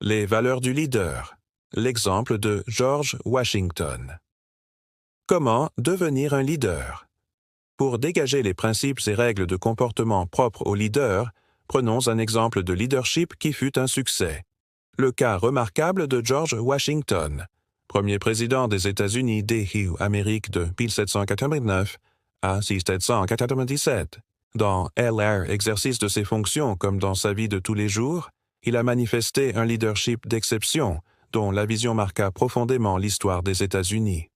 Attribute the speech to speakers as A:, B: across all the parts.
A: Les valeurs du leader. L'exemple de George Washington. Comment devenir un leader? Pour dégager les principes et règles de comportement propres au leader, prenons un exemple de leadership qui fut un succès. Le cas remarquable de George Washington, premier président des États-Unis des Amériques de 1789 à 1797. Dans LR, exercice de ses fonctions comme dans sa vie de tous les jours, il a manifesté un leadership d'exception, dont la vision marqua profondément l'histoire des États-Unis.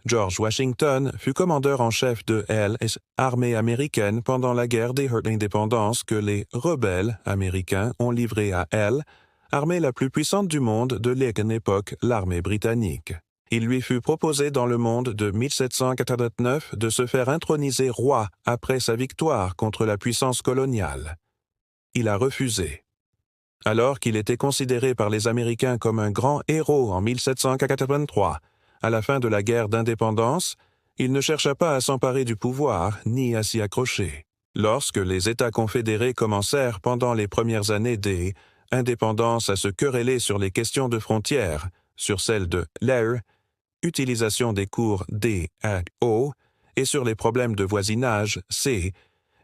A: George Washington fut commandeur en chef de l'armée américaine pendant la guerre des indépendances que les rebelles américains ont livrée à armée la plus puissante du monde de l'époque, l'armée britannique. Il lui fut proposé dans le monde de 1789 de se faire introniser roi après sa victoire contre la puissance coloniale. Il a refusé. Alors qu'il était considéré par les Américains comme un grand héros en 1783, à la fin de la guerre d'indépendance, il ne chercha pas à s'emparer du pouvoir ni à s'y accrocher. Lorsque les États confédérés commencèrent pendant les premières années des indépendances à se quereller sur les questions de frontières, sur celles de l'air, utilisation des cours D à O et sur les problèmes de voisinage C,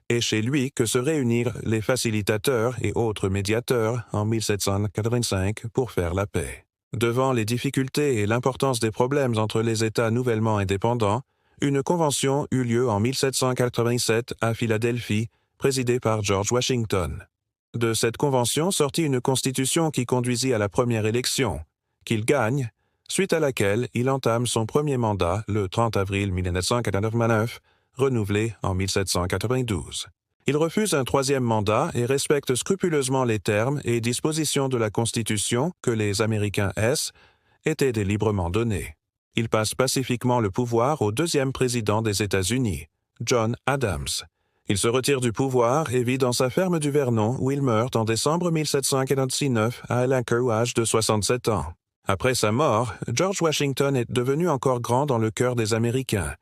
A: et chez lui que se réunirent les facilitateurs et autres médiateurs en 1785 pour faire la paix. Devant les difficultés et l'importance des problèmes entre les États nouvellement indépendants, une convention eut lieu en 1787 à Philadelphie, présidée par George Washington. De cette convention sortit une constitution qui conduisit à la première élection, qu'il gagne, suite à laquelle il entame son premier mandat le 30 avril 1989, renouvelé en 1792. Il refuse un troisième mandat et respecte scrupuleusement les termes et dispositions de la Constitution que les Américains étaient librement donnés. Il passe pacifiquement le pouvoir au deuxième président des États-Unis, John Adams. Il se retire du pouvoir et vit dans sa ferme du Vernon où il meurt en décembre 1749 à l'âge de 67 ans. Après sa mort, George Washington est devenu encore grand dans le cœur des Américains.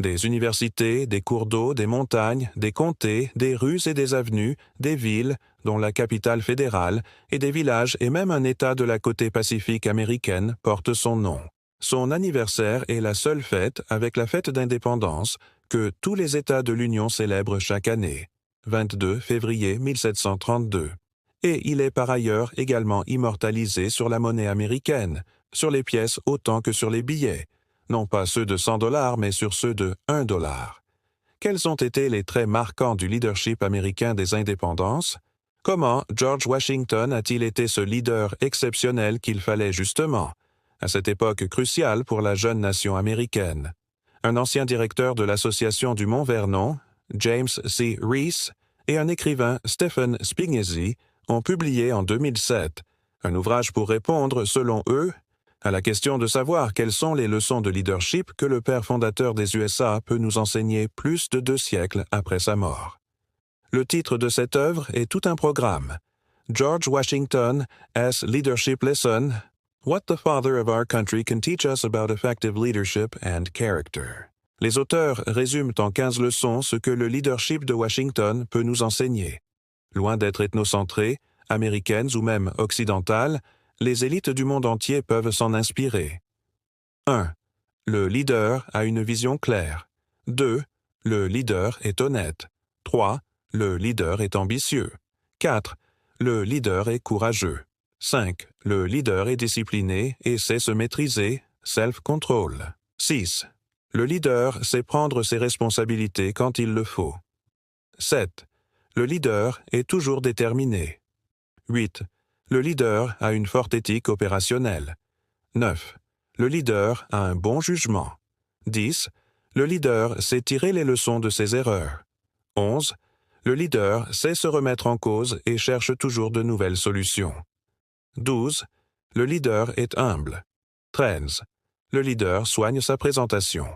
A: Des universités, des cours d'eau, des montagnes, des comtés, des rues et des avenues, des villes, dont la capitale fédérale, et des villages et même un État de la côte pacifique américaine portent son nom. Son anniversaire est la seule fête, avec la fête d'indépendance, que tous les États de l'Union célèbrent chaque année, 22 février 1732. Et il est par ailleurs également immortalisé sur la monnaie américaine, sur les pièces autant que sur les billets, non pas ceux de 100 $, mais sur ceux de 1 $. Quels ont été les traits marquants du leadership américain des indépendances? Comment George Washington a-t-il été ce leader exceptionnel qu'il fallait justement, à cette époque cruciale pour la jeune nation américaine? Un ancien directeur de l'Association du Mont-Vernon, James C. Reese, et un écrivain, Stephen Spignesi, ont publié en 2007 un ouvrage pour répondre, selon eux, à la question de savoir quelles sont les leçons de leadership que le père fondateur des USA peut nous enseigner plus de 2 siècles après sa mort. Le titre de cette œuvre est tout un programme. George Washington as Leadership Lesson, What the Father of Our Country Can Teach Us About Effective Leadership and Character. Les auteurs résument en 15 leçons ce que le leadership de Washington peut nous enseigner. Loin d'être ethnocentrées, américaines ou même occidentales, les élites du monde entier peuvent s'en inspirer. 1. Le leader a une vision claire. 2. Le leader est honnête. 3. Le leader est ambitieux. 4. Le leader est courageux. 5. Le leader est discipliné et sait se maîtriser, self-control. 6. Le leader sait prendre ses responsabilités quand il le faut. 7. Le leader est toujours déterminé. 8. Le leader a une forte éthique opérationnelle. 9. Le leader a un bon jugement. 10. Le leader sait tirer les leçons de ses erreurs. 11. Le leader sait se remettre en cause et cherche toujours de nouvelles solutions. 12. Le leader est humble. 13. Le leader soigne sa présentation.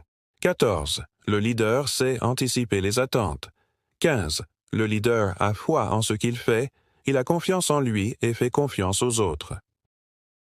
A: 14. Le leader sait anticiper les attentes. 15. Le leader a foi en ce qu'il fait, il a confiance en lui et fait confiance aux autres.